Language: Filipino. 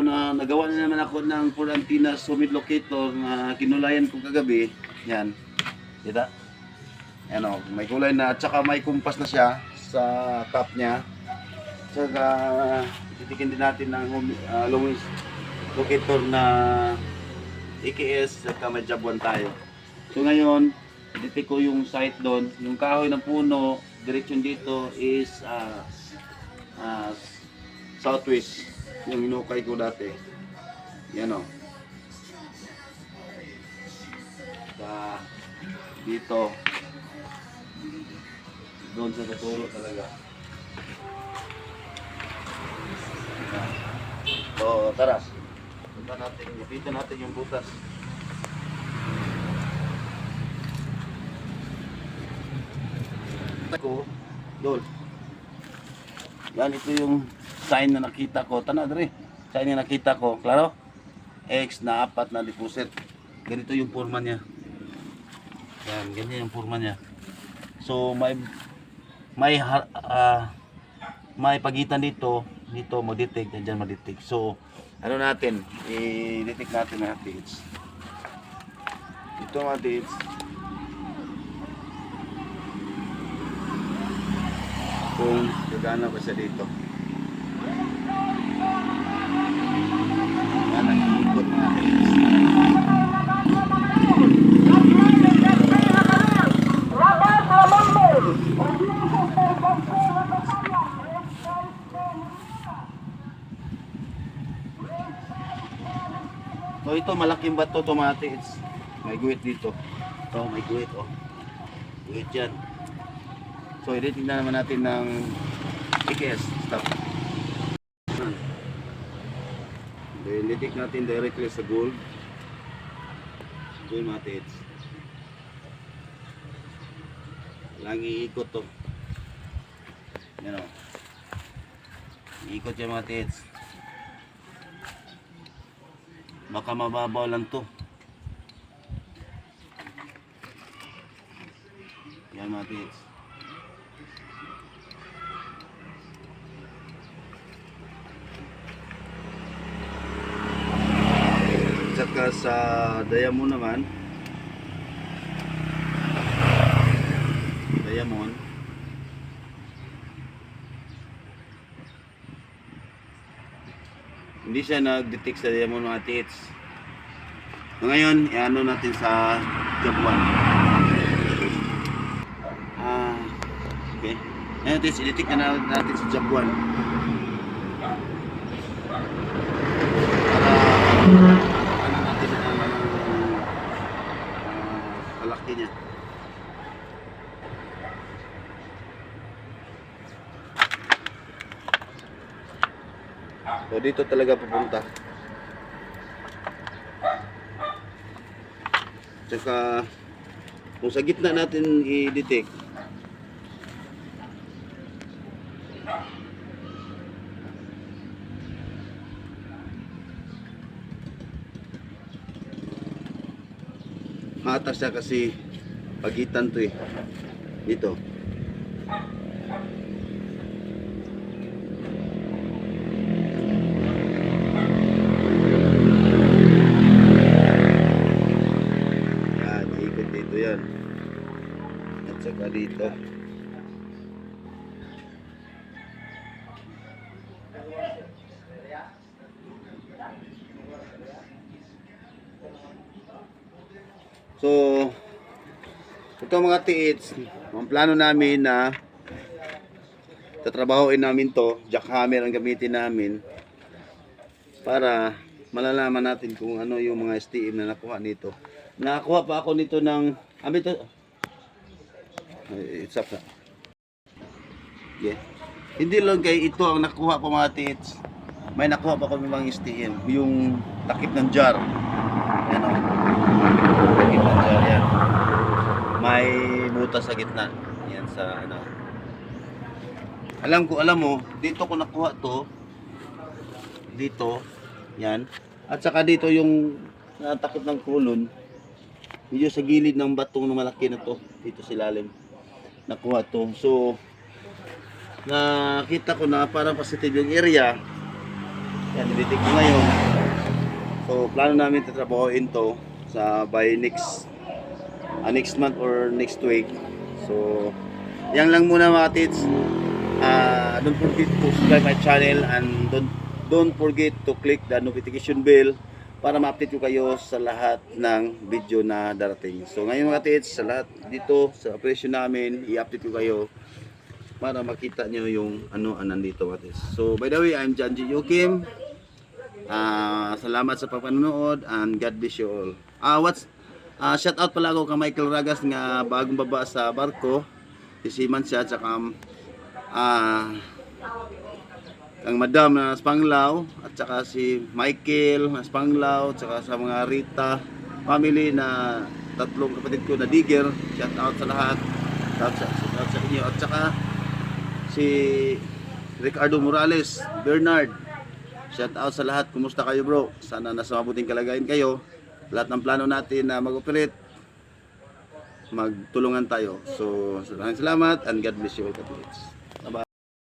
nagawa na naman ako ng full antenna summit locator na kinulayan ko kagabi. Yan. Kita? Yan o, may kulay na at saka may kumpas na siya sa top niya. Saka titikin din natin ng Longis locator na EKS at may job 1 tayo. So ngayon, editik ko yung site doon. Yung kahoy ng puno, direction dito is southwest. Yung inukay ko dati. Yan o. Dito. Doon sa tuturo talaga. So, tara. Dito natin yung butas. Doon. Yan, ito yung sign na nakita ko. Tana, dali. Sign na nakita ko. Klaro? X na 4 na deposit. Ganito yung forma niya. Yan, ganyan yung forma niya. So, may pagitan dito mo-detect, dyan mo-detect. So, ano natin, i-detect natin mga tips. Ito mga tips. Kung gagana ba siya dito. Yan, nag-iikot mga tips. So ito malaking bato tomates. May guwit dito. So may guwit oh. Guwit yan. So i-tingnan naman natin ng EKS stop. Then i-detect natin directly sa gold. Gold mates. Lang iikot to. Yan o. Iikot yung mates. Baka mababaw lang to. Yan mga tips. Saka sa diamond naman. Diamond. Hindi siya nag-detect sa diamond mga tits. So ngayon, i-ano natin sa job 1. Okay. Ngayon tits, i-detect na natin sa job 1. Para ano natin ang kalaki niya. So dito talaga pupunta. Tsaka kung sa gitna natin i-detect, maatas siya kasi pagitan to eh. Dito. Yan. At saka dito. So, ito mga tiits, ang plano namin na tatrabahoin namin to, jackhammer ang gamitin namin para malalaman natin kung ano yung mga STM na nakuha nito. Nakakuha pa ako nito ng to. It's up na. Yeah. Hindi lang kay ito ang nakuha ko mga tiits. May nakuha pa kami mga STM. Yung takip ng jar. Yan o. Takip ng jar yan. May butas sa gitna. Yan sa ano. Alam mo, dito ko nakuha to. Dito. Yan. At saka dito yung takip ng kulon. Medyo sa gilid ng batong na malaki na to, dito sa ilalim nakuha to. So nakita ko na parang positive yung area, Yan, dinitik ko ngayon. So, plano namin tatrabahoin to sa by next month or next week. So, yan lang muna mga tits. Don't forget to subscribe my channel and don't forget to click the notification bell para ma-update ko kayo sa lahat ng video na darating. So ngayon mga tits, sa lahat dito sa operation namin, i-update ko kayo para makita nyo yung ano nandito mga tits. So by the way, I'm John G. Yokim. Salamat sa panonood and God bless you all. Shout out pala ako kay Michael Ragas nga bagong baba sa barko. Isiman siya at saka ang madam na Spanglaw at saka si Michael na Spanglaw at saka sa mga Rita family na tatlong kapatid ko na digger. Shout out sa lahat. Shout out sa inyo at saka si Ricardo Morales, Bernard. Shout out sa lahat. Kumusta kayo bro? Sana nasa mabuting kalagayan kayo. Lahat ng plano natin na mag-operate, magtulungan tayo. So, maraming salamat and God bless you all.